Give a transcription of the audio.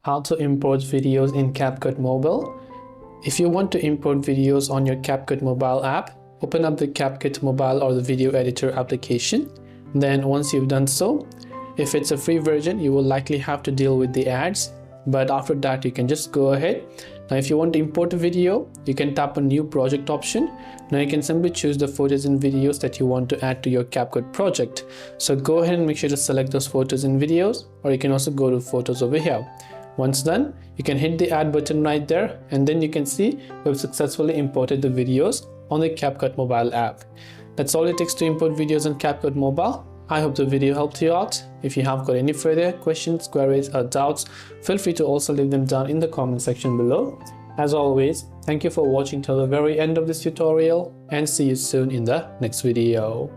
how to import videos in CapCut Mobile. If you want to import videos on your CapCut Mobile app, open up the CapCut Mobile or the video editor application. Then once you've done so, if it's a free version, you will likely have to deal with the ads, but after that you can just go ahead. Now if you want to import a video, you can tap on new project option. Now you can simply choose the photos and videos that you want to add to your CapCut project. So go ahead and make sure to select those photos and videos, or you can also go to photos over here. Once done, you can hit the add button right there, and then you can see we've successfully imported the videos on the CapCut mobile app. That's all it takes to import videos on CapCut Mobile. I hope the video helped you out. If you have got any further questions, queries or doubts, feel free to also leave them down in the comment section below. As always, thank you for watching till the very end of this tutorial, and see you soon in the next video.